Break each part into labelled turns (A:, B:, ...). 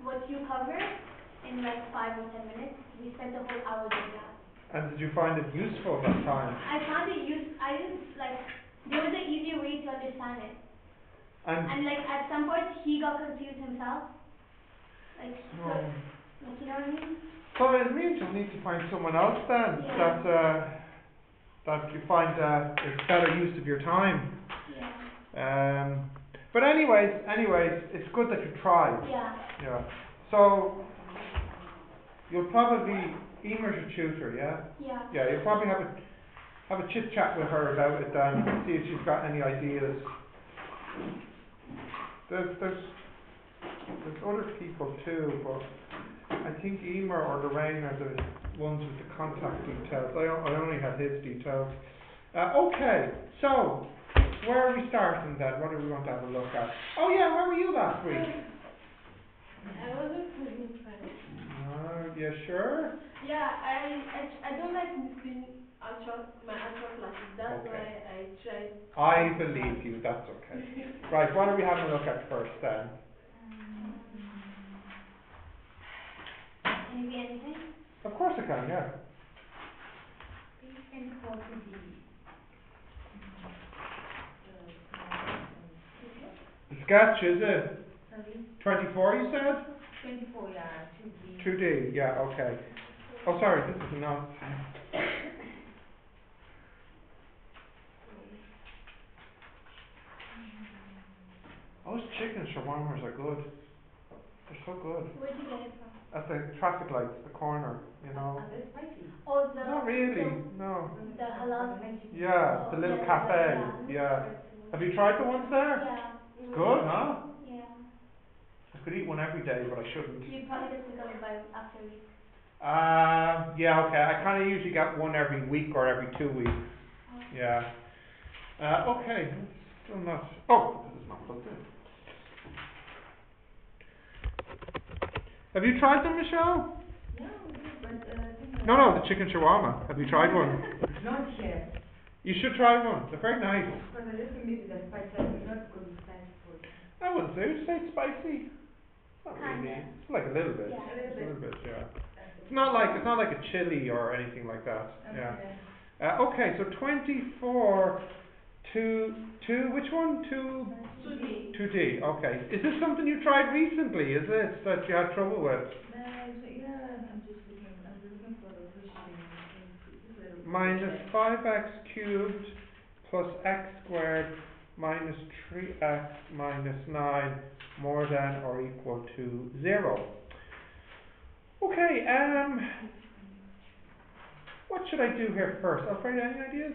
A: what you cover in like 5 or 10 minutes. We spent the whole hour doing that.
B: And did you find it useful that time?
A: I found it I didn't like, there was an easier way to understand it. And like at some point he got confused himself. Like, so, like, you know what I mean?
B: So it means you'll need to find someone else then that you find is better use of your time.
A: Yeah.
B: But anyways, it's good that you tried.
A: Yeah.
B: Yeah. So you'll probably Emer's your tutor, yeah?
A: Yeah.
B: Yeah, you'll probably have a chit chat with her about it then, see if she's got any ideas. There's other people too, but I think Emer or Lorraine are the ones with the contact details. I only had his details. Okay, so where are we starting then? What do we want to have a look at? Oh yeah, where were you last week?
C: I wasn't feeling fine.
B: Yeah, sure?
C: Yeah, I don't like missing my actual classes. That's why I tried.
B: I believe you, that's okay. Right, what are we having a look at first then?
A: Can you be anything?
B: Of course I can, yeah.
D: You can call to
B: The sketch, is it?
D: sorry?
B: 24 you said?
D: 24, yeah, 2D.
B: 2D, yeah, okay. Oh sorry, this is not. Those chicken shawarmas are good. They're so good.
A: Where'd you get it from?
B: At the traffic lights, the corner, you know.
D: Are they spicy?
A: Oh,
B: Not really, no.
A: the halal.
B: Yeah, the little cafe, yeah. Have you tried the ones there?
A: Yeah.
B: It's good, huh?
A: Yeah.
B: I could eat one every day, but I shouldn't.
A: You probably just become by after a week.
B: Yeah, okay. I kind of usually get one every week or every 2 weeks. Yeah. Okay. Still not. Oh, this is not plugged in. Have you tried them, Michelle?
D: No, but
B: No, the chicken shawarma. Have you tried one?
D: not yet.
B: You should try one. They're very nice.
D: Because I just maybe the spice is not good with spice food.
B: I wouldn't say it's spicy. Not really. It's like a little bit.
A: Yeah.
B: Just a little bit, yeah. It's not like a chili or anything like that. Yeah. Okay, so 24 to which one?
C: 2D.
B: 2D. Okay. Is this something you tried recently? Is it that you had trouble with?
D: Yeah, I'm looking for the question.
B: Minus 5x cubed plus x squared minus 3x minus 9 more than or equal to 0. Okay, what should I do here first? Alfredo, any ideas?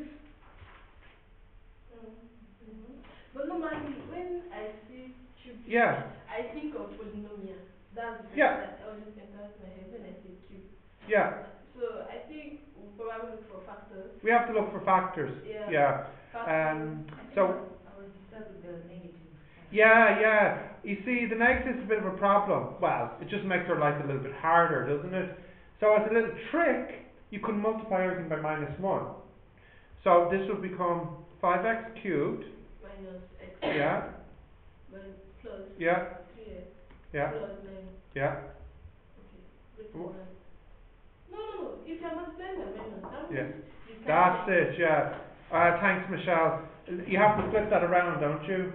C: But normally, when I see cube, I think of polynomial. That's the thing that always enters my head when I say cube.
B: Yeah.
C: So I think we'll probably look for factors.
B: We have to look for factors. Yeah. So.
D: I will start with the negative.
B: Yeah. You see, the negative is a bit of a problem. Well, it just makes our life a little bit harder, doesn't it? So as a little trick, you can multiply everything by minus 1. So this will become 5x cubed.
C: Minus x.
B: Yeah.
C: Plus.
B: Yeah.
C: 3x.
B: Yeah.
C: Plus 9.
B: Yeah.
C: Okay. No. If you're multiplying by minus, that means you can't.
B: That's it, yeah. Thanks, Michelle. You have to flip that around, don't you?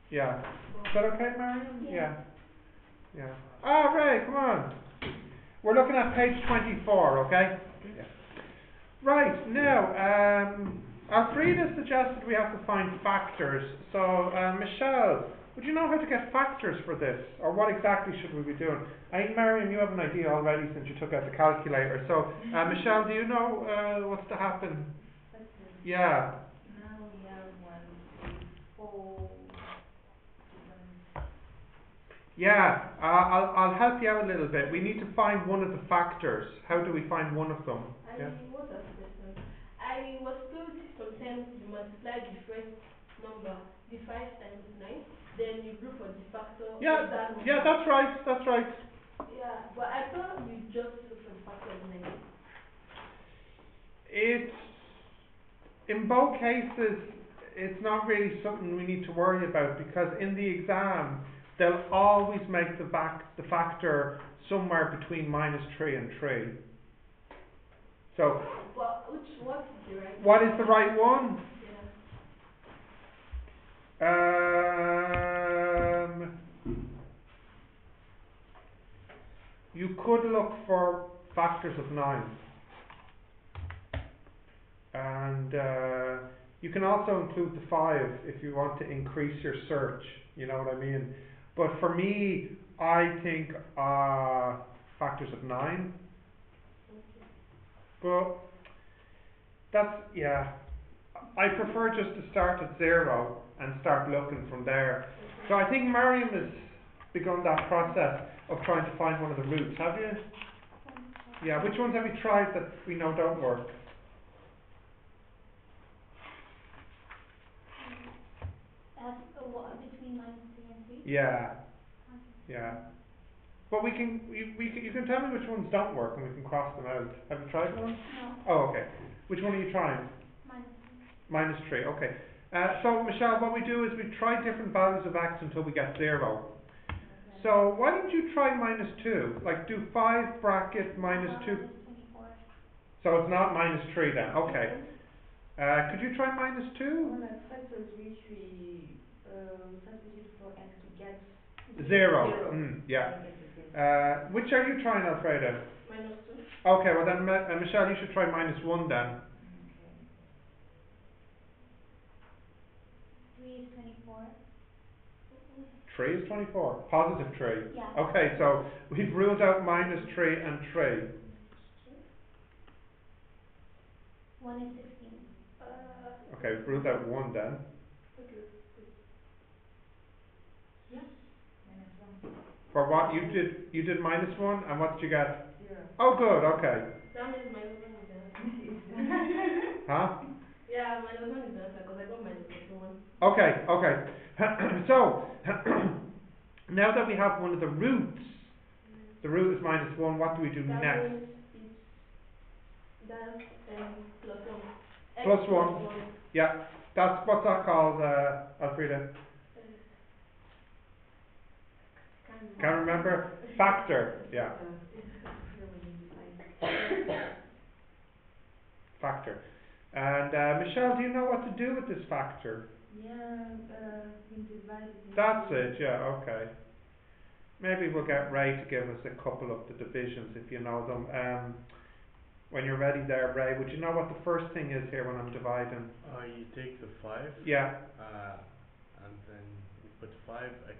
B: Yeah. Is that okay, Marion? Yeah. Ray, come on. We're looking at page 24, okay? Yeah. Right, now, Alfreda suggested we have to find factors. So, Michelle, would you know how to get factors for this? Or what exactly should we be doing? I think, Marion, you have an idea already since you took out the calculator. So, Michelle, do you know what's to happen? Yeah.
D: Now we have 1, 3, 4.
B: Yeah, I'll help you out a little bit. We need to find one of the factors. How do we find one of them?
C: What was the question? I was told sometimes you multiply the first number, the 5 times 9, then you look for the factor of that number.
B: Yeah, that's right.
C: Yeah, but I thought you just look for the factor of 9.
B: It's, in both cases, it's not really something we need to worry about because in the exam, they'll always make the factor somewhere between -3 and 3. So,
C: But what is the right
B: what is the right one?
C: Yeah.
B: You could look for factors of 9. And you can also include the 5 if you want to increase your search, you know what I mean? But for me, I think factors of 9. But that's, yeah, I prefer just to start at 0 and start looking from there. So I think Mariam has begun that process of trying to find one of the roots, have you? Yeah, which ones have you tried that we know don't work?
A: Between -3 and 3?
B: Yeah, yeah. But you can tell me which ones don't work and we can cross them out. Have you tried one?
A: No.
B: Oh, okay. Which one are you trying? -3, okay. So Michelle, what we do is we try different values of x until we get 0.
D: Okay.
B: So why don't you try -2? Like do 5 bracket -2.
A: -24.
B: So it's not -3 then. Okay. Could you try -2?
D: Well, like factors which we substitute for x to get
B: 0.
D: 0.
B: Yeah. Which are you trying, Alfredo?
C: -2.
B: Okay, well then Michelle, you should try -1 then.
A: Okay. 3 is 24.
B: 3 is 24. Positive 3.
A: Yeah.
B: Okay, so we've ruled out -3 and 3.
A: 1 is 16.
B: Okay, we've ruled out 1 then.
C: Okay.
D: Yeah. -1.
B: For what you did -1, and what did you get?
D: 0.
B: Oh, good. Okay.
C: That means -1 is the answer.
B: Huh?
C: Yeah, -1 is the answer because I got -1.
B: Okay. Okay. So now that we have one of the roots, the root is -1. What do we do
C: That
B: next?
C: means that's +1. X
B: Plus 1. Yeah. What's that called, Alfreda? Can't remember. Factor. Yeah. Factor. And Michelle, do you know what to do with this factor?
D: Yeah, we divide it.
B: That's it. Yeah. Okay. Maybe we'll get Ray to give us a couple of the divisions if you know them. When you're ready there, Ray, would you know what the first thing is here when I'm dividing?
E: You take the 5.
B: Yeah.
E: And then you put 5x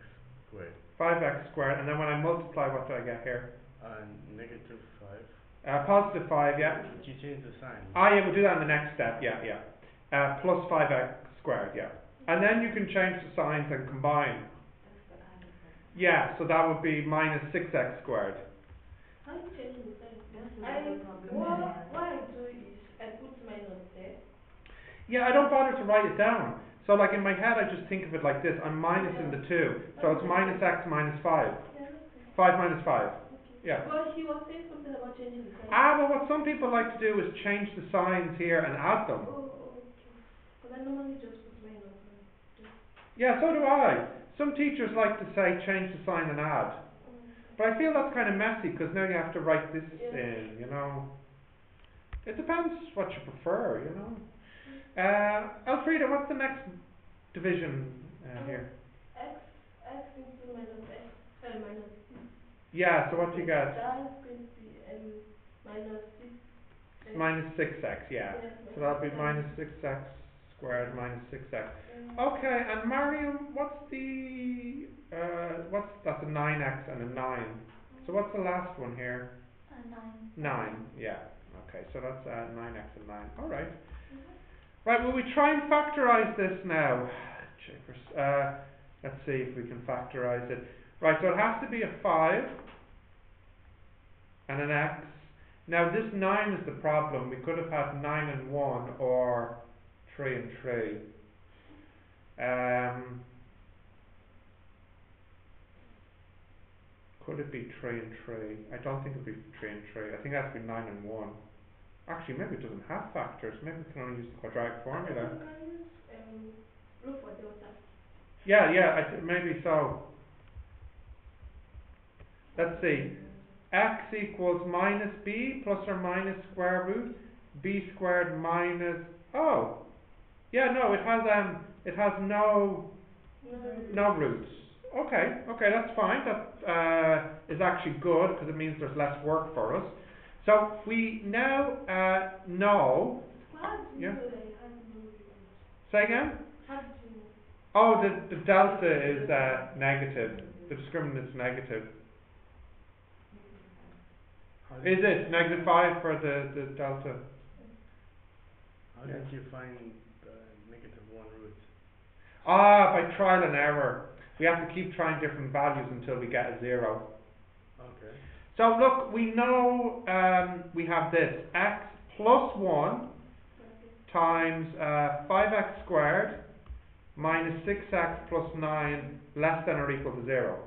E: squared.
B: 5x squared, and then when I multiply, what do I get here?
E: -5.
B: Positive 5, yeah.
E: But you change the sign.
B: Yeah, we'll do that in the next step, yeah. Plus 5x squared, yeah. And then you can change the signs and combine. Yeah, so that would be -6x squared.
C: How do you change the sign?
D: That's the problem.
C: What I do is I put minus there.
B: Yeah, I don't bother to write it down. So like in my head, I just think of it like this. I'm minusing the 2. So it's -x minus 5.
C: Yeah, okay.
B: 5 minus 5. Yeah.
C: But he was saying something about changing the sign.
B: Well, what some people like to do is change the signs here and add them.
C: Oh, okay. Because I normally just put minus.
B: Yeah, so do I. Some teachers like to say change the sign and add. But I feel that's kind of messy because now you have to write this in, you know. It depends what you prefer, you know. Alfreda, what's the next division here?
C: X into minus x, minus 6.
B: Yeah, so what do you get?
C: That's going to be minus 6.
B: Minus 6x, yeah. So that'll be minus 6x squared minus 6x. Okay, and Mariam, what's the, that's a 9x and a 9. So what's the last one here?
A: 9.
B: 9, yeah. Okay, so that's 9x and 9. Alright. Right, will we try and factorize this now? Let's see if we can factorize it. Right, so it has to be a 5 and an x. Now this 9 is the problem. We could have had 9 and 1 or 3 and 3. Could it be 3 and 3? I don't think it would be 3 and 3. I think it has to be 9 and 1. Actually, maybe it doesn't have factors. Maybe we can only use the quadratic formula.
C: Root for delta.
B: Yeah, maybe so. let's see, x equals minus b plus or minus square root b squared minus, oh, yeah, no, it has no roots. Okay, that's fine. That is actually good because it means there's less work for us. So we now know. Yeah. Say again? Oh, the delta is negative. The discriminant is negative. Is it negative 5 for the delta?
E: How did you find the negative 1 root?
B: By trial and error. We have to keep trying different values until we get a 0.
E: Okay.
B: So look, we know we have this x plus 1 times 5x squared minus 6x plus 9 less than or equal to 0.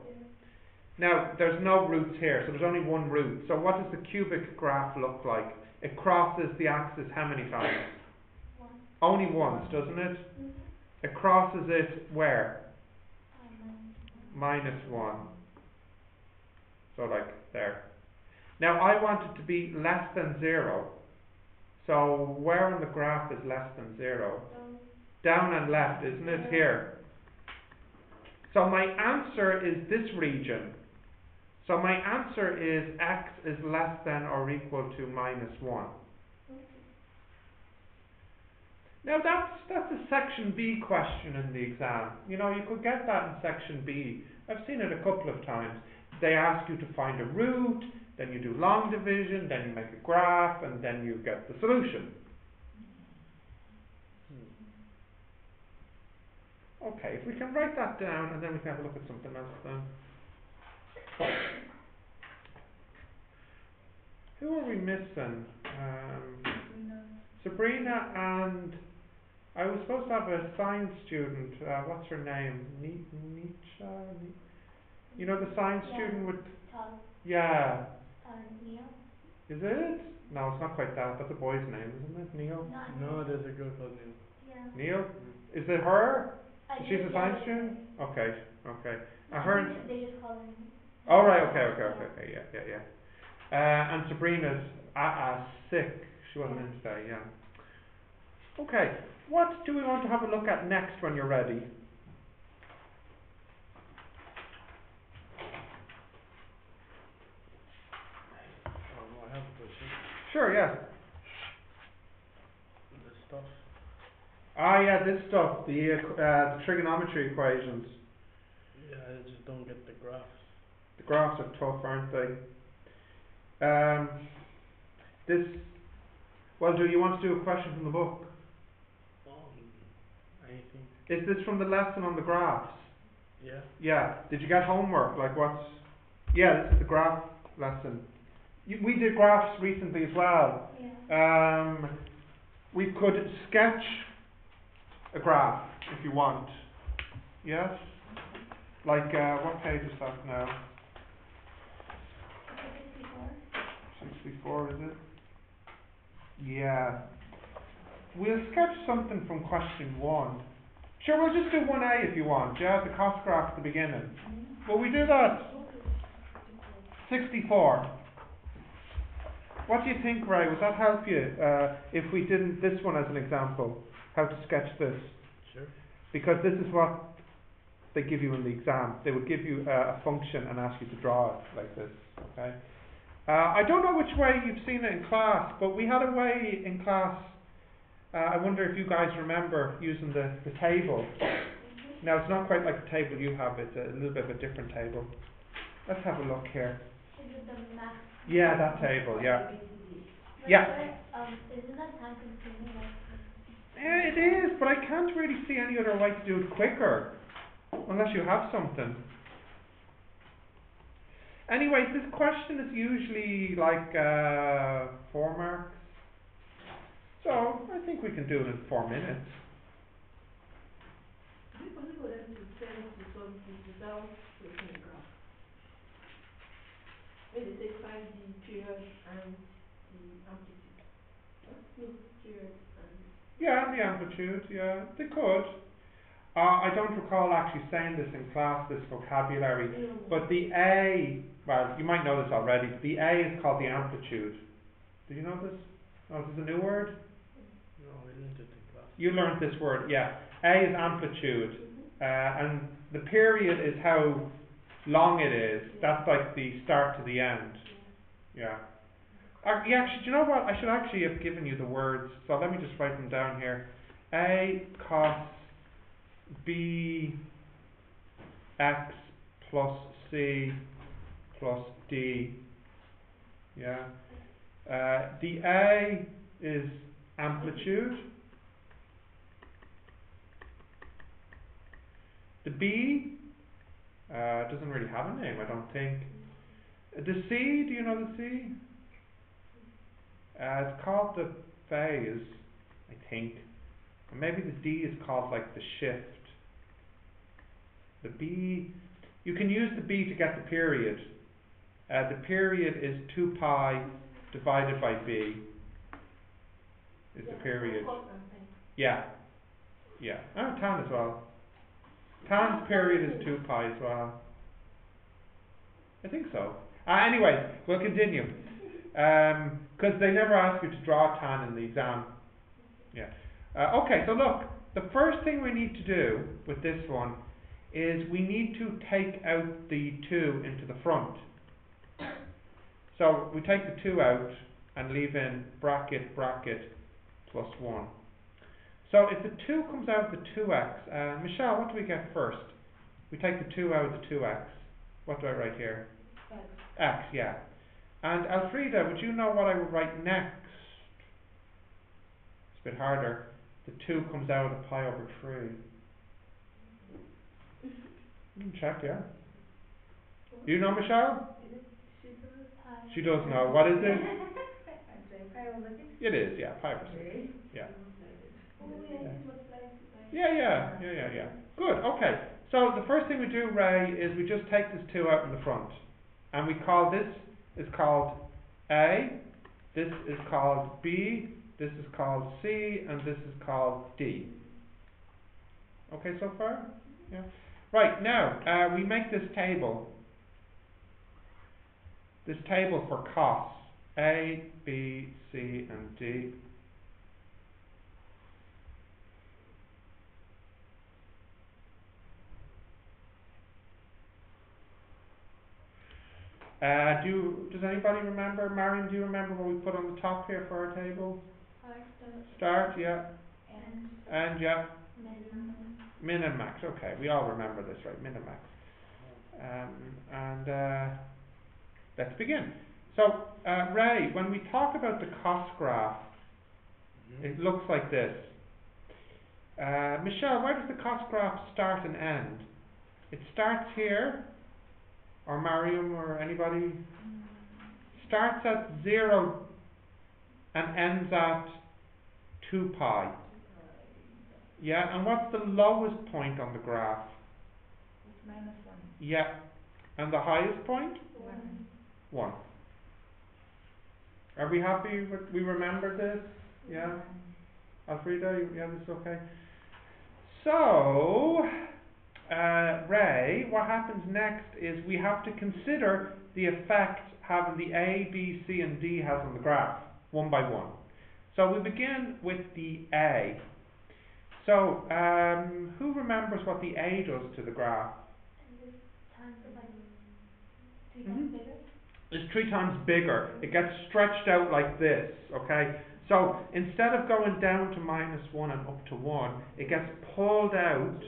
B: Now, there's no roots here, so there's only one root. So what does the cubic graph look like? It crosses the axis how many times? Only once, doesn't it? It crosses it where? Minus 1. So like there. Now I want it to be less than 0. So where on the graph is less than 0? Down and left, isn't it? Here. So my answer is this region. So my answer is x is less than or equal to minus 1. Now that's a section B question in the exam. You know, you could get that in section B. I've seen it a couple of times. They ask you to find a root, then you do long division, then you make a graph, and then you get the solution. Okay, if we can write that down, and then we can have a look at something else then. Who are we missing? Sabrina, and I was supposed to have a science student. What's her name? Nietzsche? You know the science student with... Yeah.
A: Neil?
B: Is it? No, it's not quite that. That's a boy's name, isn't it? Neil?
E: No, there's a girl called Neil.
A: Yeah.
B: Neil? Is it her? She's a science
A: yeah,
B: student? Okay. I
A: I
B: heard...
A: think they just call her.
B: Oh, right, okay, yeah. And Sabrina's sick. She wasn't in today, yeah. Okay, what do we want to have a look at next when you're ready?
E: I have a question.
B: Sure, yeah.
E: This stuff.
B: Yeah, this stuff, the trigonometry equations.
E: Yeah, I just don't get the graphs.
B: The graphs are tough, aren't they? Well, do you want to do a question from the book?
E: Anything.
B: Is this from the lesson on the graphs?
E: Yeah.
B: Yeah. Did you get homework? Like what's... Yeah, this is the graph lesson. We did graphs recently as well.
A: Yeah.
B: We could sketch a graph if you want. Yes? Like, what page is that now? 64, is it? Yeah. We'll sketch something from question 1. Sure, we'll just do 1A if you want, yeah? The cost graph at the beginning. Will we do that? 64. What do you think, Ray? Would that help you if we did this one as an example? How to sketch this?
E: Sure.
B: Because this is what they give you in the exam. They would give you a function and ask you to draw it like this, okay? I don't know which way you've seen it in class, but we had a way in class, I wonder if you guys remember using the table. Now it's not quite like the table you have, it's a little bit of a different table. Let's have a look here.
A: Is it the math?
B: Yeah, that table, yeah.
A: But
B: Yeah.
A: Isn't that time consuming?
B: Yeah, it is, but I can't really see any other way to do it quicker, unless you have something. Anyways, this question is usually like 4 marks. So, I think we can do it in 4 minutes.
C: Is it possible for them to send to some things without making a graph? When they say find the period and the amplitude. Huh? No, period and...
B: Yeah, the amplitude, yeah, they could. I don't recall actually saying this in class, this vocabulary, but the A, well, you might know this already, the A is called the amplitude. Did you know this? Oh, this is a new word?
E: No, I learned it in class.
B: You learned this word, yeah. A is amplitude, and the period is how long it is. That's like the start to the end. Yeah. Yeah, actually, do you know what? I should actually have given you the words, so let me just write them down here. A cos B x plus C plus D. Yeah. The A is amplitude. The B doesn't really have a name, I don't think. The C, do you know the C? It's called the phase, I think. And maybe the D is called like the shift. The B, you can use the B to get the period. The period is 2 pi divided by B. Is the period. Yeah. Yeah. Oh, tan as well. Tan's period is 2 pi as well. I think so. Anyways, we'll continue. Because they never ask you to draw tan in the exam. Yeah. Okay, so look, the first thing we need to do with this one is we need to take out the 2 into the front. So we take the 2 out and leave in bracket, bracket, plus 1. So if the 2 comes out of the 2x, Michelle, what do we get first? We take the 2 out of the 2x. What do I write here? X, yeah. And Elfrida, would you know what I would write next? It's a bit harder. The 2 comes out of the pi over 3. You can check, yeah. You know, Michelle? She does know. What is it? It is, yeah, pi over 6. Yeah. Yeah. Good, okay. So the first thing we do, Ray, is we just take this 2 out in the front. And we call this is called A, this is called B, this is called C, and this is called D. Okay so far? Yeah. Right, now, we make this table. This table for costs. A, B, C, and D. Does anybody remember? Marion, do you remember what we put on the top here for our table? Start, yeah. End, yeah. Min and max, okay. We all remember this, right? Min and max. Let's begin. So, Ray, when we talk about the cost graph, it looks like this. Michelle, where does the cost graph start and end? It starts here, or Mariam, or anybody? Starts at 0 and ends at 2 pi. Yeah, and what's the lowest point on the graph?
D: It's -1.
B: Yeah, and the highest point? 1. Are we happy with, we remember this? Yeah? Alfreda, yeah, this is okay? So, Ray, what happens next is we have to consider the effect having the A, B, C, and D has on the graph, one by one. So we begin with the A. So, who remembers what the A does to the graph? It's 3 times bigger. It gets stretched out like this, okay? So, instead of going down to -1 and up to 1, it gets pulled out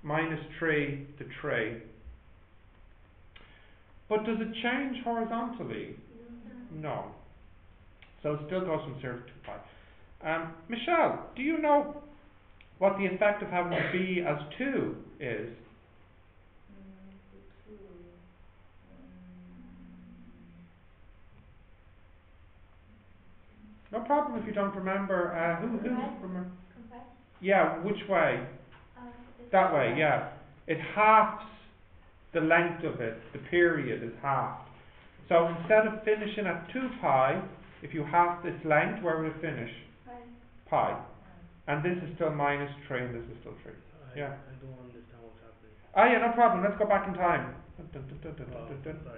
B: -3 to 3. But does it change horizontally? No. So it still goes from 0 to 2 pi. Michelle, do you know what the effect of having B as 2 is? No problem if you don't remember. Who remember? Yeah, which way? That way, yeah. It halves the length of it. The period is halved. So instead of finishing at 2 pi, if you half its length, where will it finish? Pi. And this is still -3 and this is still 3. Yeah.
E: I don't understand what's happening.
B: Ah, yeah, no problem. Let's go back in time.
E: Sorry,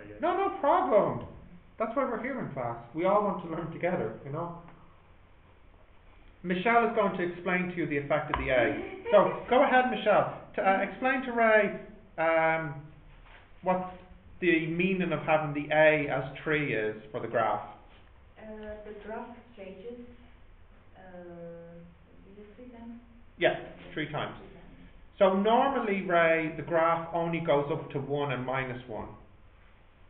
E: guys.
B: No problem. That's why we're here in class. We all want to learn together, you know. Michelle is going to explain to you the effect of the A. So go ahead, Michelle. Explain to Ray what the meaning of having the A as tree is for the graph.
D: The graph changes, is it 3 times?
B: Yeah, 3 times. So normally, Ray, the graph only goes up to 1 and -1.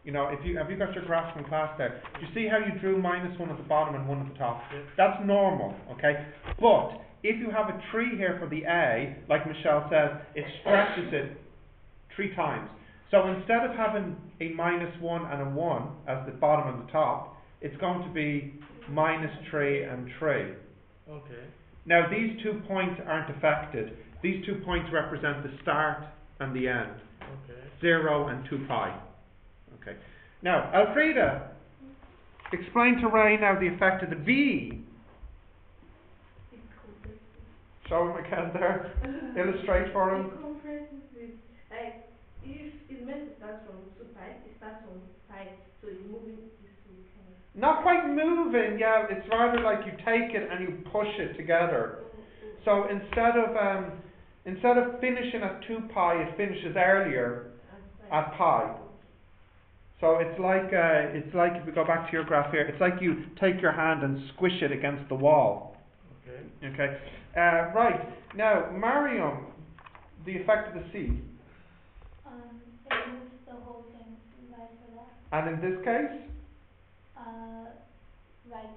B: You know, have you got your graph from class there? Do you see how you drew -1 at the bottom and 1 at the top?
E: Yeah.
B: That's normal, okay? But if you have a tree here for the A, like Michelle says, it stretches it 3 times. So instead of having a -1 and a 1 as the bottom and the top, it's going to be -3 and 3.
E: Okay.
B: Now these 2 points aren't affected. These 2 points represent the start and the end.
E: Okay.
B: 0 and 2 pi. Okay. Now, Elfrida, explain to Ray now the effect of the V. Show him again there. Illustrate for him.
C: It compresses it. Like, if it's meant to start from 2 pi, it starts from pi, so it's moving this way kind of.
B: Not quite moving, yeah. It's rather like you take it and you push it together. So instead of finishing at 2 pi, it finishes earlier at pi. So it's like if we go back to your graph here, it's like you take your hand and squish it against the wall.
E: Okay.
B: Okay. Right. Now, Mariam, the effect of the C.
A: It moves the whole thing right or left.
B: And in this case?
A: Right.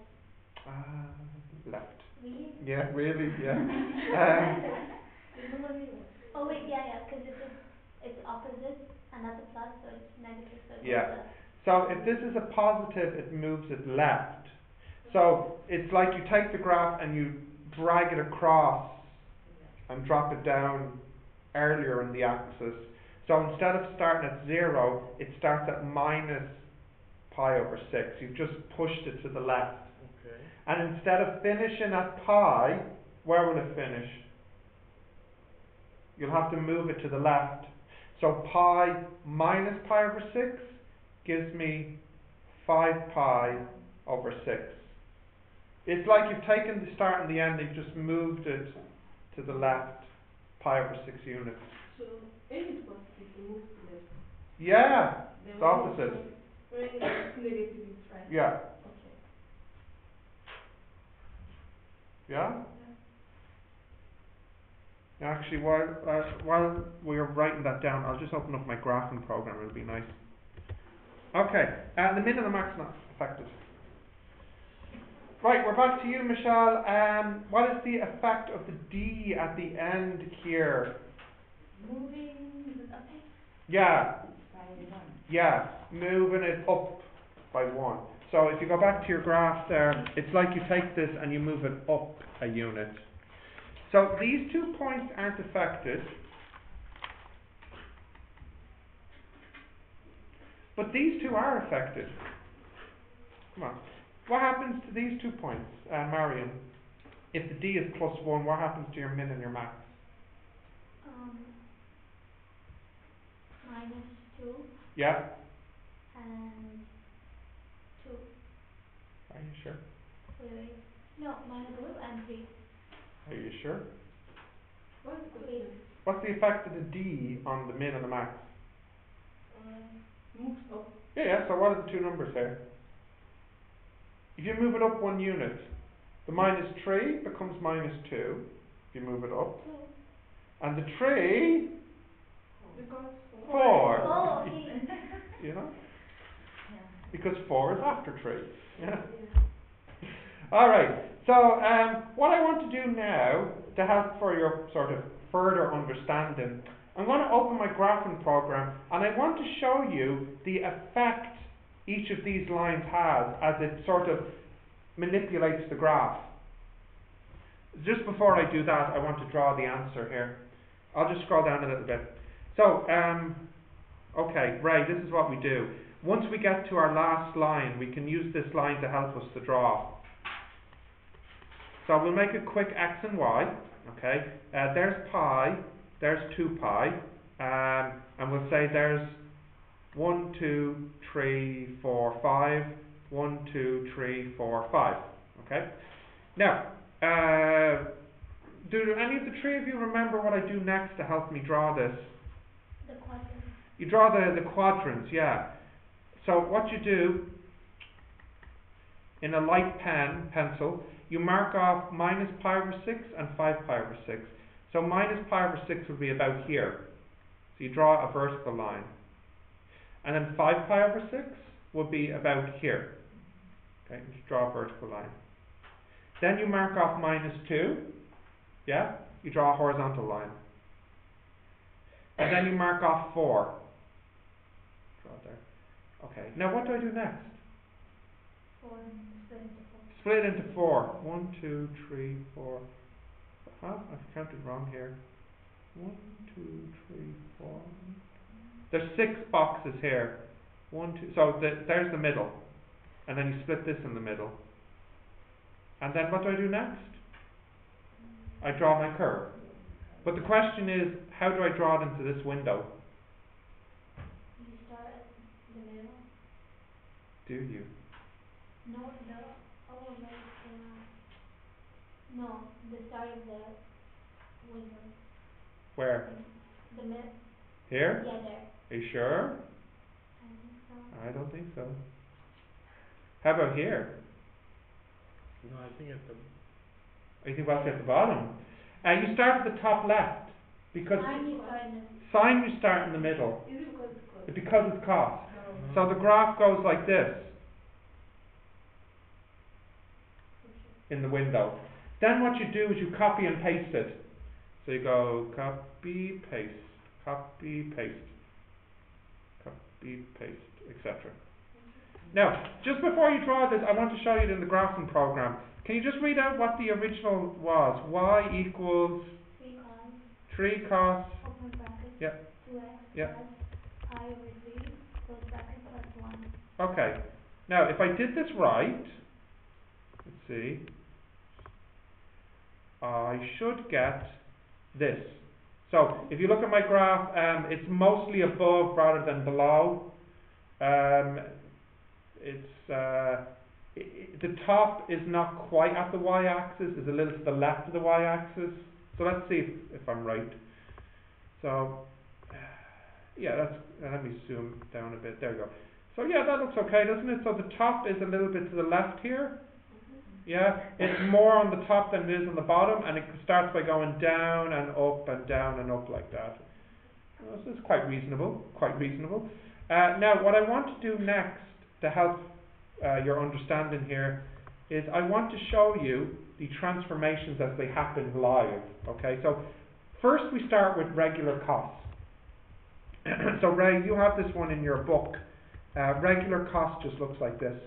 B: Left.
A: Really?
B: Yeah, really, yeah.
A: Oh wait, yeah, because it's opposite, and that's a plus, so it's negative, so it
B: Yeah.
A: goes left.
B: So if this is a positive, it moves it left. So it's like you take the graph and you drag it across and drop it down earlier in the axis. So instead of starting at 0, it starts at -pi/6. You've just pushed it to the left.
E: Okay.
B: And instead of finishing at pi, where will it finish? You'll have to move it to the left. So pi minus pi/6 gives me 5 pi/6. It's like you've taken the start and the end and you've just moved it to the left pi/6 units.
C: So if it's positive, it moves to left.
B: Yeah,
C: Then
B: it's opposite.
C: when it's negative, it's right.
B: Yeah.
C: Okay.
B: Yeah? Actually, while we're writing that down, I'll just open up my graphing program. It'll be nice. Okay, the min and the max not affected. Right, we're back to you, Michelle. What is the effect of the D at the end here?
D: Moving it up
B: Yeah,
D: by 1.
B: yeah, moving it up by 1. So if you go back to your graph there, it's like you take this and you move it up a unit. So these 2 points aren't affected, but these 2 are affected. Come on. What happens to these 2 points, Mariam? If the D is +1, what happens to your min and your max?
A: -2
B: Yeah?
A: and 2.
B: Are you sure?
A: Wait. No, -2 and 3.
B: Are you sure?
C: What's the question?
B: What's the effect of the D on the min and the max?
C: Moves up.
B: Yeah, so what are the 2 numbers here? If you move it up 1 unit, the -3 becomes -2, if you move it up.
A: 2.
B: And the 3,
C: Because
B: 4.
A: Oh, okay.
B: You know?
D: Yeah.
B: Because 4 is after 3. Yeah. Alright, so what I want to do now, to help for your sort of further understanding, I'm going to open my graphing program and I want to show you the effect each of these lines has as it sort of manipulates the graph. Just before I do that, I want to draw the answer here. I'll just scroll down a little bit. So, okay, Ray, this is what we do. Once we get to our last line, we can use this line to help us to draw. So we'll make a quick X and Y, okay? There's pi, there's 2 pi, and we'll say there's 1, 2, 3, 4, 5, 1, 2, 3, 4, 5. Okay? Now, do any of the 3 of you remember what I do next to help me draw this?
A: The quadrant.
B: You draw the quadrants, yeah. So what you do, in a light pencil, you mark off minus pi over 6 and 5 pi over 6. So minus pi over 6 would be about here. So you draw a vertical line. And then 5 pi over 6 would be about here. Okay, just draw a vertical line. Then you mark off minus 2. Yeah, you draw a horizontal line. And then you mark off 4. Draw it there. Okay, now what do I do next?
A: 4, split into 4.
B: Split into 4. 1, 2, 3, 4. I've counted wrong here. 1, 2, 3, 4. There's 6 boxes here. 1, 2. So there's the middle. And then you split this in the middle. And then what do I do next? I draw my curve. But the question is, how do I draw it into this window?
A: You start at the middle.
B: Do you?
A: No, no, the start of the window.
B: Where?
A: The middle.
B: Here?
A: Yeah, there.
B: Are you sure?
A: I think so.
B: I don't think so. How about here?
E: No, I think at the...
B: You think about at the bottom? You start at the top left. Because
A: Sign
B: you start in the middle.
C: Is it because it's cos?
B: Because it's cos.
C: No.
B: So the graph goes like this in the window. Then what you do is you copy and paste it. So you go copy, paste, copy, paste, copy, paste, etc. Now, just before you draw this, I want to show you it in the graphing program. Can you just read out what the original was? Y equals 3 cos.
A: Open bracket.
B: Yep.
A: 2x.
B: Yep.
A: Plus pi over 3. Close bracket plus 1.
B: Okay. Now, if I did this right, let's see, I should get this. So, if you look at my graph, it's mostly above rather than below. The top is not quite at the y-axis, it's a little to the left of the y-axis. So let's see if I'm right. So, yeah, let me zoom down a bit. There we go. So yeah, that looks okay, doesn't it? So the top is a little bit to the left here. Yeah, it's more on the top than it is on the bottom, and it starts by going down and up like that. So this is quite reasonable, now, what I want to do next to help your understanding here is I want to show you the transformations as they happen live. Okay, so first we start with regular cos. So Ray, you have this one in your book. Regular cos just looks like this.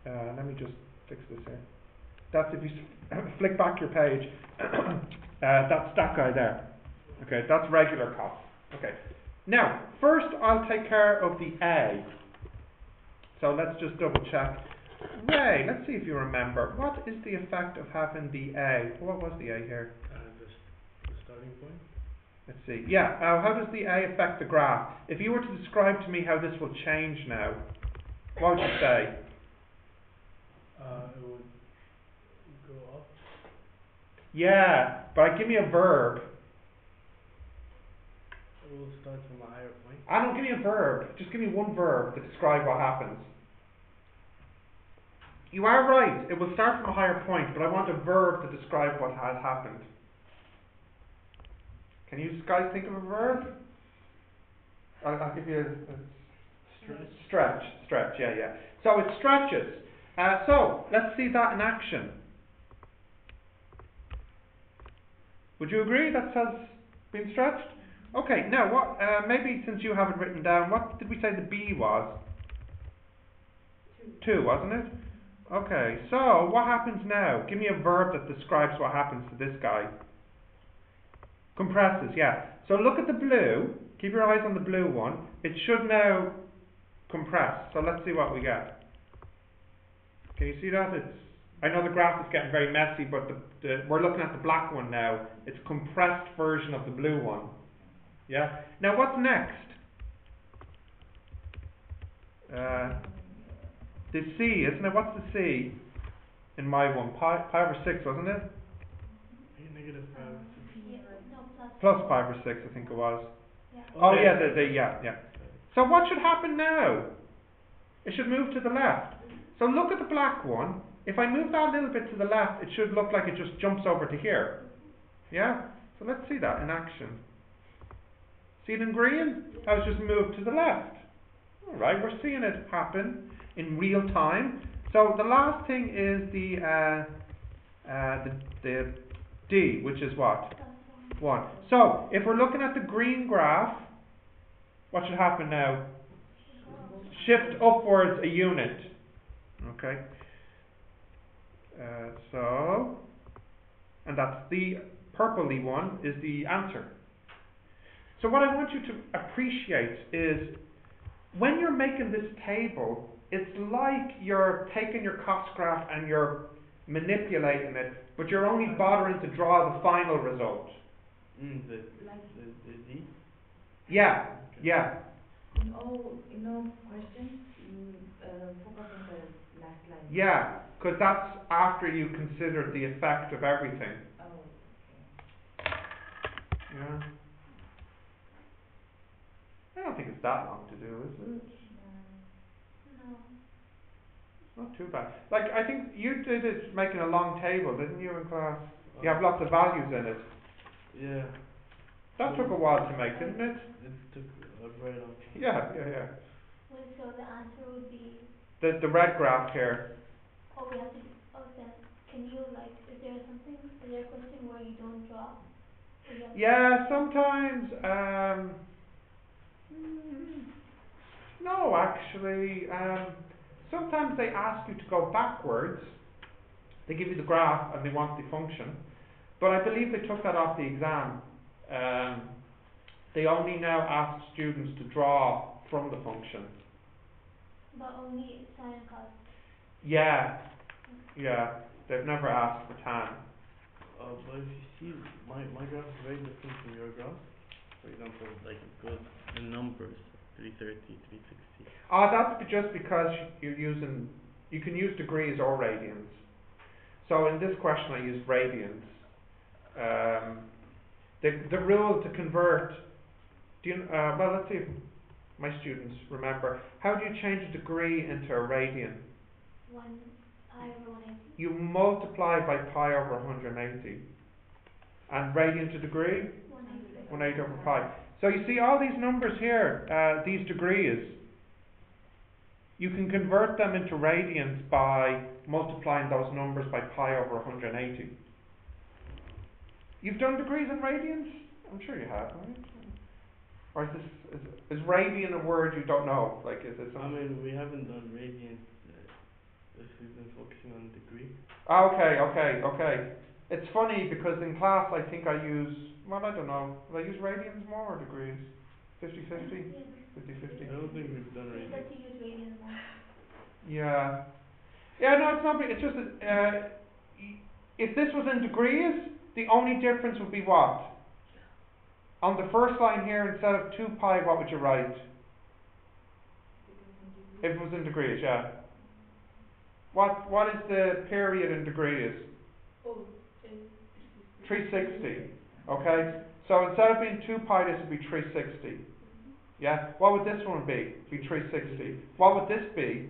B: Let me just fix this here. That's if you flick back your page. That's that guy there. Okay, that's regular cos. Okay. Now, first I'll take care of the A. So let's just double check. Ray, let's see if you remember. What is the effect of having the A? What was the A here?
E: The starting point.
B: Let's see. Yeah, how does the A affect the graph? If you were to describe to me how this will change now, what would you say?
E: It would go up.
B: Yeah, but give me a verb.
E: It will start from a higher point.
B: I don't give me a verb. Just give me one verb to describe what happens. You are right. It will start from a higher point, but I want a verb to describe what has happened. Can you guys think of a verb? I'll give you a stretch. Yeah. So it stretches. So let's see that in action. Would you agree that has been stretched? Okay. Now what? Maybe since you have it written down, what did we say the B was? 2, wasn't it? Okay. So what happens now? Give me a verb that describes what happens to this guy. Compresses, yeah. So look at the blue. Keep your eyes on the blue one. It should now compress. So let's see what we get. Can you see that? I know the graph is getting very messy, but we're looking at the black one now. It's a compressed version of the blue one. Yeah? Now what's next? The C, isn't it? What's the C in my one? Pi over 6, wasn't it?
E: Negative 5 over 6.
A: Yeah, no,
B: Plus 5 or 6, I think it was.
A: Yeah.
B: Oh yeah, yeah. So what should happen now? It should move to the left. So look at the black one. If I move that a little bit to the left, it should look like it just jumps over to here. Yeah? So let's see that in action. See it in green? How it's just moved to the left. Alright, we're seeing it happen in real time. So the last thing is the D, which is what? 1. So if we're looking at the green graph, what should happen now? Shift upwards a unit. Okay. And that's the purpley one is the answer. So what I want you to appreciate is when you're making this table, it's like you're taking your cost graph and you're manipulating it, but you're only bothering to draw the final result.
E: The D?
B: Yeah, yeah.
D: In all questions, you focus on the last line.
B: Yeah, because that's after you consider the effect of everything.
D: Oh, okay.
B: Yeah. I don't think it's that long to do, is it?
A: No.
B: It's not too bad. Like, I think you did it making a long table, didn't you, in class? You have lots of values in it.
E: Yeah.
B: That took a while to make, didn't it?
E: It took a very long time.
B: Yeah.
A: Well, so the answer would be,
B: The red graph here.
A: oh, we have to, then, can you, like, is there a question where you don't draw?
B: Yeah, sometimes, no, actually, sometimes they ask you to go backwards. They give you the graph and they want the function. But I believe they took that off the exam. They only now ask students to draw from the function.
A: But only sin and cos.
B: Yeah. They've never asked for tan.
E: But if you see, my graph is very different from your graph. For example, like it goes in numbers, 330, 360.
B: That's just because you can use degrees or radians. So in this question I used radians. The rule to convert, well, let's see if my students remember. How do you change a degree into a radian?
A: 1 pi over 180.
B: You multiply by pi over 180. And radian to degree? 180 over pi. So you see all these numbers here, these degrees, you can convert them into radians by multiplying those numbers by pi over 180. You've done degrees in radians? I'm sure you have, right? Or is radian a word you don't know? Like, is it something?
E: I mean, we haven't done radians if we've been focusing on degree.
B: Okay. It's funny because in class I think I use, well, I don't know, will I use radians more or degrees? 50-50? 50-50?
E: I don't think we've done radians.
A: That you use radians more.
B: Yeah, no, it's not, it's just that, if this was in degrees, the only difference would be what? On the first line here, instead of 2 pi, what would you write? If it was in degrees, yeah. What is the period in degrees? 360. Okay? So instead of being 2 pi, this would be 360. Yeah? What would this one be? Be 360. What would this be?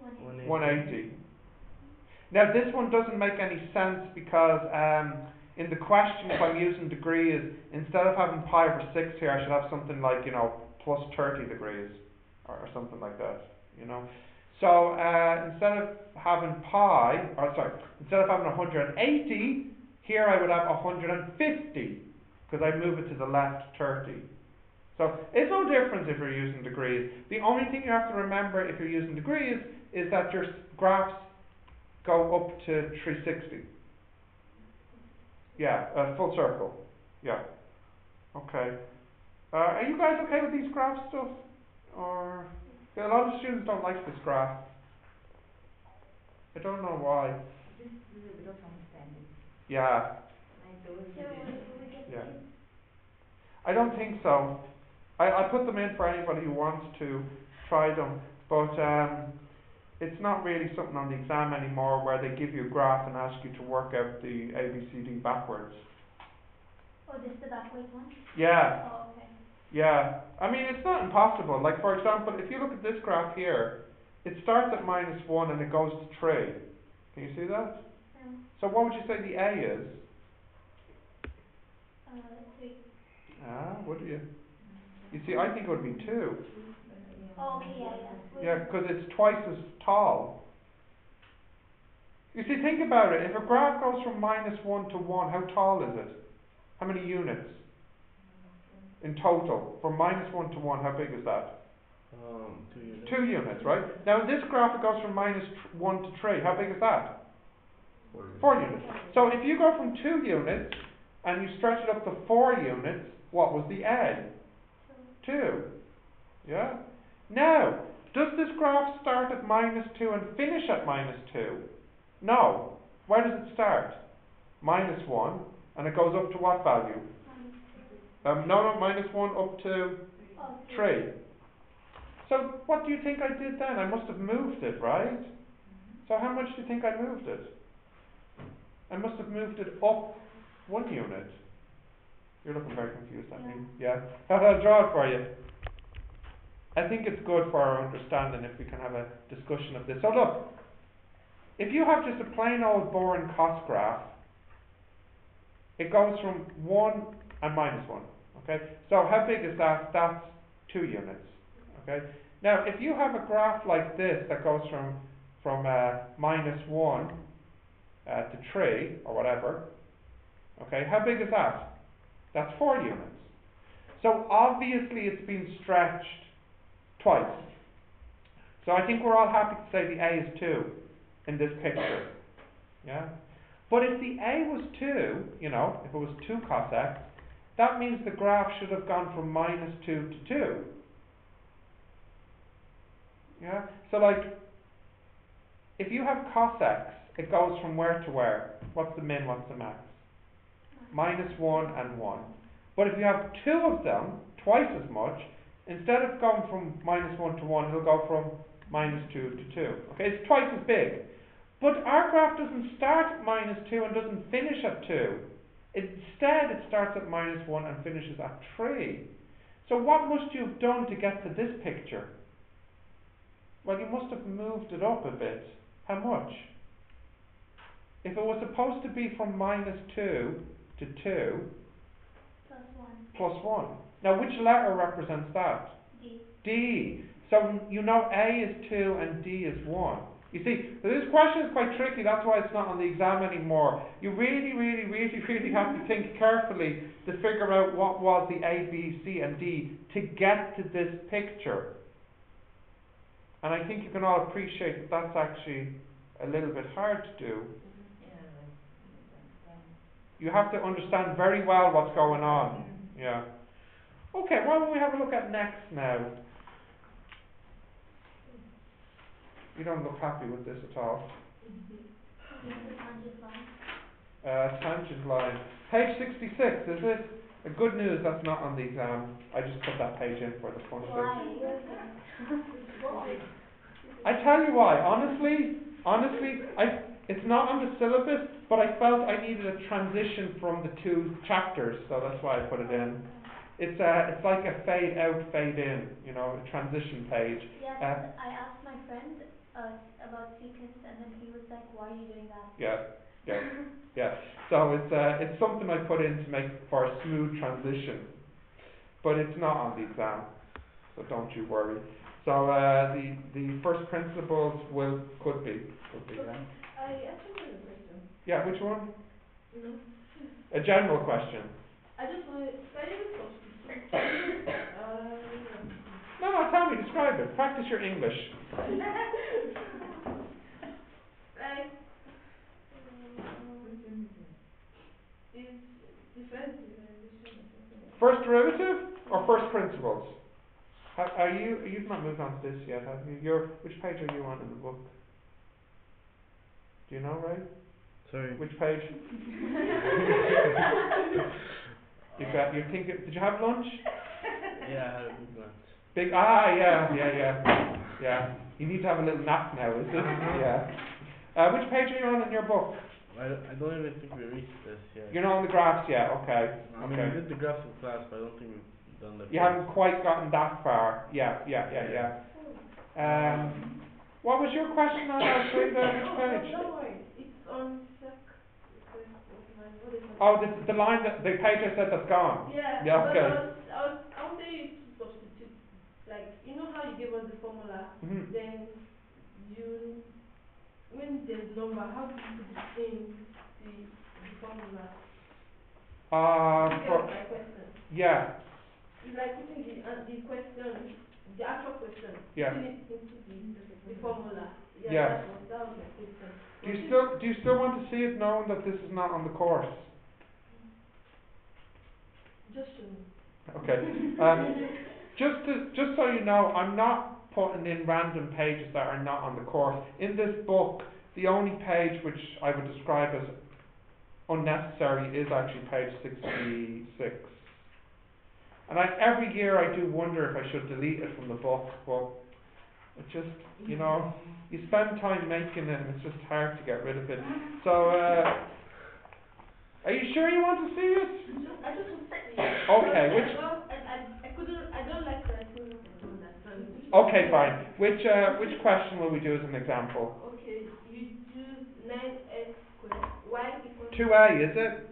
B: 180. Now this one doesn't make any sense because in the question, if I'm using degrees, instead of having pi over 6 here, I should have something like, plus 30 degrees or something like that, So instead of having instead of having 180, here I would have 150 because I move it to the left 30. So it's no difference if you're using degrees. The only thing you have to remember if you're using degrees is that your graphs go up to 360. Yeah, full circle. Yeah. Okay. Are you guys okay with these graph stuff? Or a lot of students don't like this graph. I don't know why.
D: just a little bit of understanding.
B: Yeah.
D: Like those
A: So will we get
B: Yeah.
A: paid?
B: I don't think so. I put them in for anybody who wants to try them, but it's not really something on the exam anymore where they give you a graph and ask you to work out the ABCD backwards.
A: Oh, this is the backwards one?
B: Yeah,
A: Oh, okay.
B: yeah. I mean, it's not impossible. Like, for example, if you look at this graph here, it starts at -1 and it goes to 3. Can you see that?
A: Yeah.
B: So what would you say the A is?
A: 3.
B: Ah, would you? You see, I think it would be 2.
A: Oh, okay, yeah.
B: Yeah, because it's twice as tall. You see, think about it. If a graph goes from -1 to 1, how tall is it? How many units in total? From -1 to 1, how big is that?
E: 2 units.
B: 2 units, right? Now in this graph it goes from -1 to 3. How big is that?
E: 4 units.
B: 4 units. So if you go from 2 units and you stretch it up to 4 units, what was the A? 2. Yeah? Now, does this graph start at -2 and finish at -2? No. Where does it start? -1, and it goes up to what value? No, -1 up to 3. So what do you think I did then? I must have moved it, right? So how much do you think I moved it? I must have moved it up 1 unit. You're looking very confused at me. Yeah. I'll draw it for you. I think it's good for our understanding if we can have a discussion of this. So look, if you have just a plain old boring cost graph, it goes from 1 and -1. Okay? So how big is that? That's 2 units. Okay? Now, if you have a graph like this that goes from -1 to 3 or whatever, okay, how big is that? That's 4 units. So obviously it's been stretched twice. So I think we're all happy to say the A is 2 in this picture. Yeah? But if the A was 2, you know, if it was 2 cos x, that means the graph should have gone from -2 to 2. Yeah? So like, if you have cos x, it goes from where to where? What's the min, what's the max? -1 and 1. But if you have 2 of them, twice as much, instead of going from -1 to 1, it'll go from -2 to 2. Okay, it's twice as big. But our graph doesn't start at -2 and doesn't finish at 2. Instead, it starts at -1 and finishes at 3. So what must you have done to get to this picture? Well, you must have moved it up a bit. How much? If it was supposed to be from -2 to 2, plus 1. Now, which letter represents that?
A: D.
B: D. So you know A is 2 and D is 1. You see, this question is quite tricky, that's why it's not on the exam anymore. You really have to think carefully to figure out what was the A, B, C and D to get to this picture. And I think you can all appreciate that that's actually a little bit hard to do. You have to understand very well what's going on. Yeah. Okay, what will we have a look at next now? You don't look happy with this at all. Tangent line. Page 66, is it? Good news, that's not on the exam. I just put that page in for the fun of it. I tell you why, honestly, it's not on the syllabus, but I felt I needed a transition from the 2 chapters, so that's why I put it in. It's like a fade out, fade in, you know, a transition page.
A: Yes, I asked my friend about secants, and then he was like, "Why are you doing that?" Yeah. So it's something I put in to make for a smooth transition, but it's not on the exam, so don't you worry. So the first principles could be. Yeah.
C: I actually have a question.
B: Yeah, which one?
C: No.
B: A general question.
C: I just want to study the substitute.
B: No, tell me, describe it. Practice your English.
C: Like, is different derivation or something like that?
B: First derivative or first principles? You've not moved on to this yet, have you? Which page are you on in the book? Do you know, Ray?
E: Sorry.
B: Which page? You're thinking, did you have lunch?
E: Yeah, I had a big lunch.
B: Yeah. You need to have a little nap now, is it? Yeah. Which page are you on in your book?
E: I don't even think we reached this yet.
B: You're not on the graphs yet, okay.
E: I mean, we did the graphs in class, but I don't think we've done the.
B: You haven't quite gotten that far. Yeah. What was your question on that page? Which page?
C: Don't worry, it's on sec. What is it?
B: Oh, the line that the page I said that's gone.
C: Yeah.
B: Yeah, okay.
C: But I wanted you to substitute, like, you know how you gave us the formula,
B: Mhm.
C: then when there's number, how do you put it in the formula? You get
B: For
C: my question.
B: yeah.
C: It's like putting the question, the actual question,
B: Yeah.
C: putting it into the formula. Yeah,
B: Yeah.
C: that was my question.
B: Do you still want to see it, knowing that this is not on the course?
C: Just show me.
B: Okay. Just so you know, I'm not putting in random pages that are not on the course. In this book, the only page which I would describe as unnecessary is actually page 66. And every year I do wonder if I should delete it from the book, but it just, you know, you spend time making it and it's just hard to get rid of it. So, are you sure you want to see it?
C: I just want to see it.
B: Okay,
C: I don't like writing, I don't understand.
B: Okay, fine. Which question will we do as an example?
C: Okay, you do 9x squared, y equals
B: 2a, is it?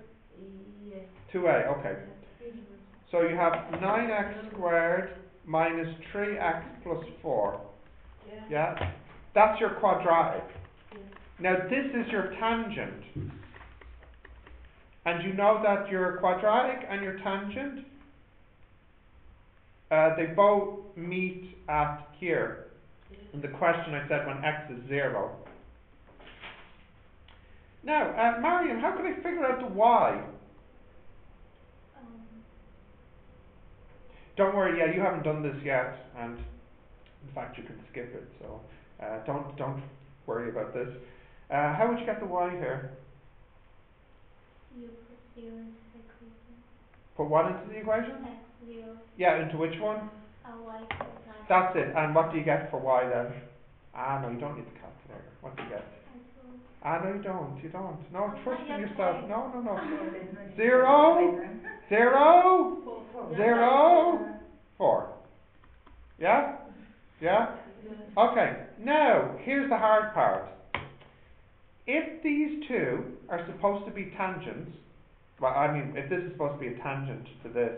C: Yes.
B: 2a, okay. So you have 9x squared minus 3x plus 4. Yeah? That's your quadratic. Now this is your tangent. And you know that your quadratic and your tangent, they both meet at here. In the question I said when x is 0. Now, Mariam, how can I figure out the y? Don't worry, yeah, you haven't done this yet, and in fact you can skip it, so don't worry about this. How would you get the y here?
F: You put 0 into the equation.
B: Put what into the equation?
F: X 0.
B: Yeah, into which one?
F: Y equals 9.
B: That's it, and what do you get for y then? No, you don't need the calculator. What do you get? No, you don't. No, trust in yourself. No. 0, 0, 0, 4. Yeah? Yeah? Okay, now, here's the hard part. If these two are supposed to be tangents, well, I mean, if this is supposed to be a tangent to this,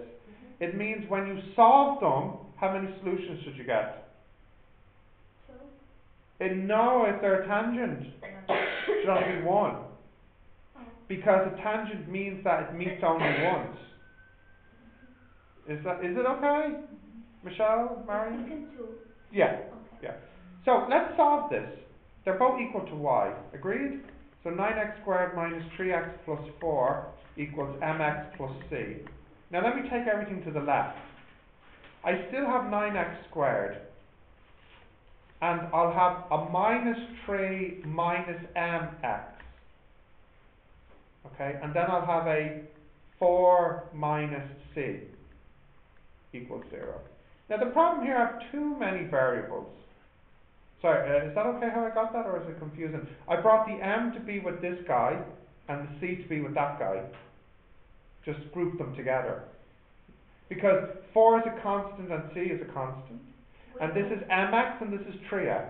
B: it means when you solve them, how many solutions should you get?
F: 2.
B: No, if they're a tangent, it should only be 1. Because a tangent means that it meets only once. Is it okay? Michelle, Marion?
F: 2.
B: Yeah.
F: Okay.
B: Yeah. So let's solve this. They're both equal to y. Agreed? So 9x squared minus 3x plus 4 equals mx plus c. Now let me take everything to the left. I still have 9x squared. And I'll have a minus 3 minus mx. Okay? And then I'll have a 4 minus c equals 0. Now the problem here, I have too many variables. Sorry, is that okay how I got that, or is it confusing? I brought the m to be with this guy, and the c to be with that guy. Just group them together. Because 4 is a constant and c is a constant. And this is mx and this is 3x.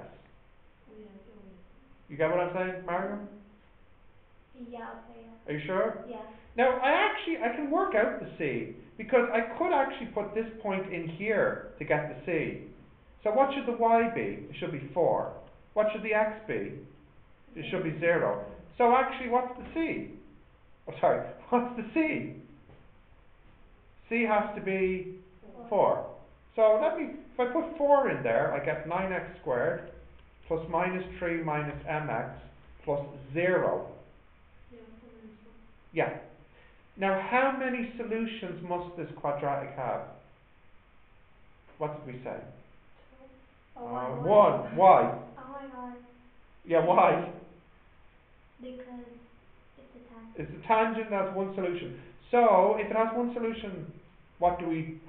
B: You get what I'm saying, Mariam?
F: Yeah, okay, yeah.
B: Are you sure?
F: Yeah.
B: Now, I can work out the c, because I could actually put this point in here to get the c. So what should the y be? It should be 4. What should the x be? It should be 0. So actually, what's the c? Oh, sorry, what's the c? C has to be 4. So if I put 4 in there, I get 9x squared plus minus 3 minus mx plus 0. Yeah. Now, how many solutions must this quadratic have? What did we say?
F: 1.
B: 1. Why?
F: Oh my god.
B: Yeah, why?
F: Because
A: It's
F: the tangent.
A: the tangent that has one solution. So, if it has one solution, how do we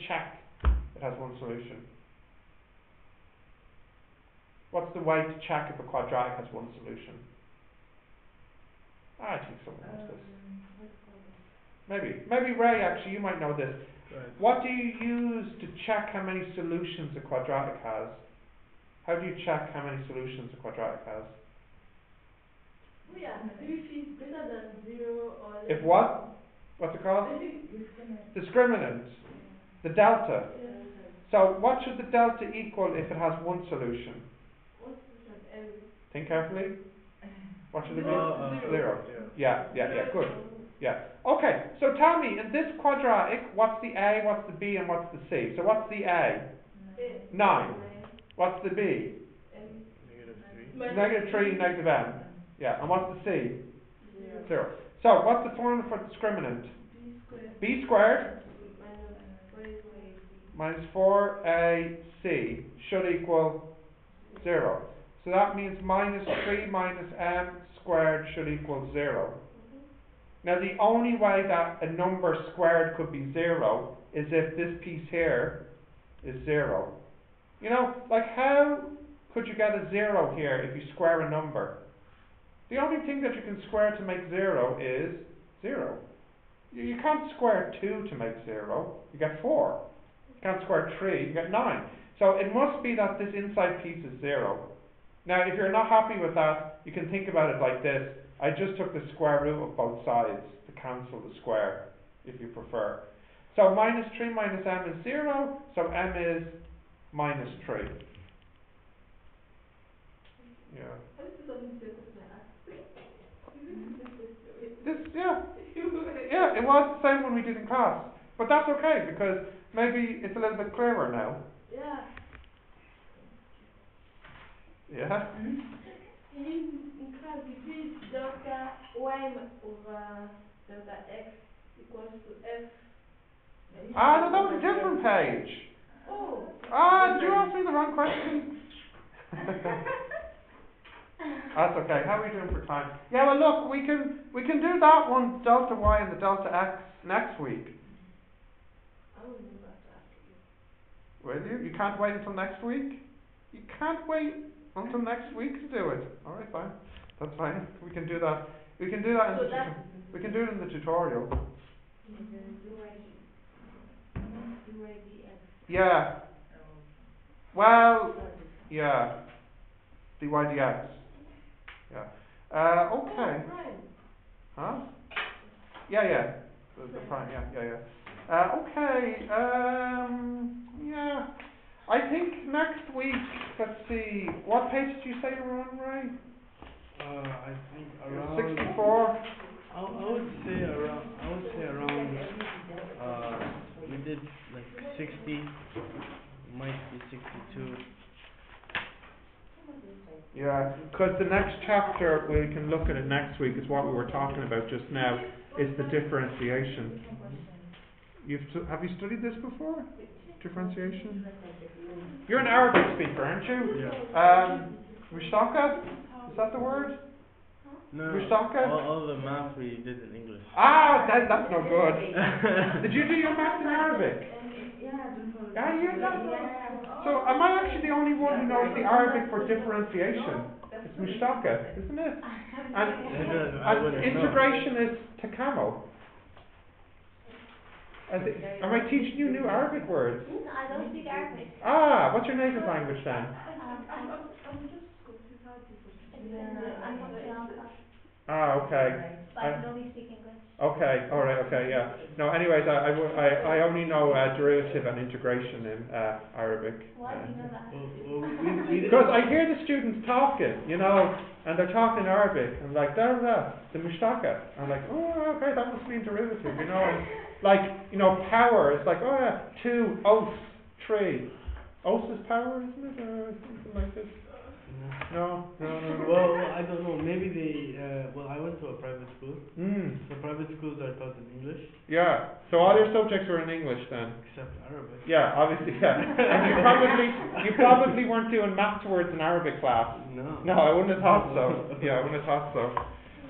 A: check it has one solution? What's the way to check if a quadratic has one solution? I think someone knows this. Maybe Ray, actually, you might know this.
E: Right.
A: What do you use to check how many solutions a quadratic has? How do you check how many solutions a quadratic has?
C: Oh yeah, if it's greater than 0 or less.
A: If what? What's it called? Discriminant. The delta.
C: Yeah.
A: So what should the delta equal if it has one solution?
C: What's the M?
A: Think carefully. What should it be?
C: Zero.
A: Yeah, good. Yeah. Okay, so tell me, in this quadratic, what's the A, what's the B, and what's the C? So what's the A? 9. What's the B?
E: -3.
A: -3, -m. Yeah, and what's the C? 0. So what's the formula for discriminant? B squared minus 4AC should equal 0. So that means -3 minus m squared should equal 0. Now the only way that a number squared could be 0 is if this piece here is 0. You know, like how could you get a 0 here if you square a number? The only thing that you can square to make 0 is 0. You can't square 2 to make 0, you get 4. You can't square 3, you get 9. So it must be that this inside piece is 0. Now if you're not happy with that, you can think about it like this. I just took the square root of both sides to cancel the square, if you prefer. So -3 minus m is 0, so m is -3. Yeah. Yeah, it was the same when we did in class. But that's okay, because maybe it's a little bit clearer now.
C: Yeah.
A: Yeah?
C: In class, we did delta y over delta x equals to f.
A: Ah, no, that was a different page.
C: Oh.
A: Ah, did you ask me the wrong question? That's okay. How are we doing for time? Yeah, well look, we can do that one, delta y and the delta x, next week.
C: I will do that after you.
A: Will you? You can't wait until next week? You can't wait until next week to do it. Alright, fine. That's fine. We can do that. We can do that in we can do it in the tutorial. Yeah. Well, yeah. dy dx. Yeah. Okay. Huh? Yeah. The prime, yeah. Okay. Yeah. I think next week, let's see, what page did you say you were on, Ray?
E: I think around
A: 64?
E: I would say around we did like 60, might be 62.
A: Yeah, because the next chapter, we can look at it next week, is what we were talking about just now, is the differentiation. Have you studied this before? Differentiation? You're an Arabic speaker, aren't you?
E: Yeah.
A: Mushtaka? Is that the word?
E: No,
A: Mushtaka?
E: all the math we did in English.
A: Ah, that's no good. Did you do your math in Arabic? So am I actually the only one who knows the Arabic for differentiation? It's mushtaka, isn't it? And integration is takamo. Am I teaching you new Arabic words?
F: No, I don't speak Arabic.
A: Ah, what's your native language then?
F: I'm from Sri Lanka,
A: Ah, okay.
F: but I can only speak English.
A: Okay, alright, okay, yeah. No, anyways, I only know derivative and integration in Arabic.
F: Why do you know that?
A: Because I hear the students talking, you know, and they're talking Arabic, and like, the mushtaka. I'm like, oh, okay, that must mean derivative, you know. And like, you know, power, it's like, oh yeah, 2, os, 3. Os is power, isn't it, or something like this? No.
E: Well, I don't know. Maybe I went to a private school. So private schools are taught in English.
A: Yeah. So all your subjects were in English then.
E: Except Arabic.
A: Yeah, obviously. Yeah. And you probably weren't doing maths words in Arabic class.
E: No.
A: No, I wouldn't have thought so. Yeah, I wouldn't have thought so.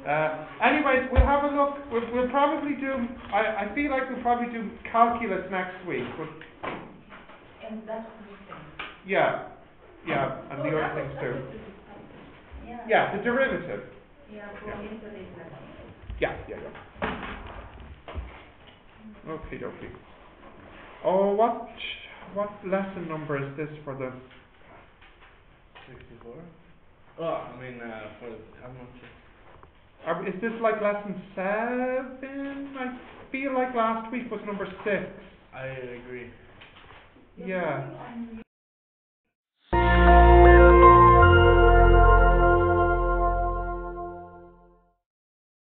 B: Anyways, we'll have a look. We'll probably do. I feel like we'll probably do calculus next week. But
D: And that's the thing.
B: yeah, and the other things too.
D: Yeah.
B: Yeah, the derivative.
D: Yeah, for yesterday's lesson.
B: Yeah. Okay. Oh, what lesson number is this for the?
E: 64? Oh, I mean, for, I'm not sure.
B: Is this like lesson 7? I feel like last week was number 6.
E: I agree.
D: You're
B: Yeah.
D: going on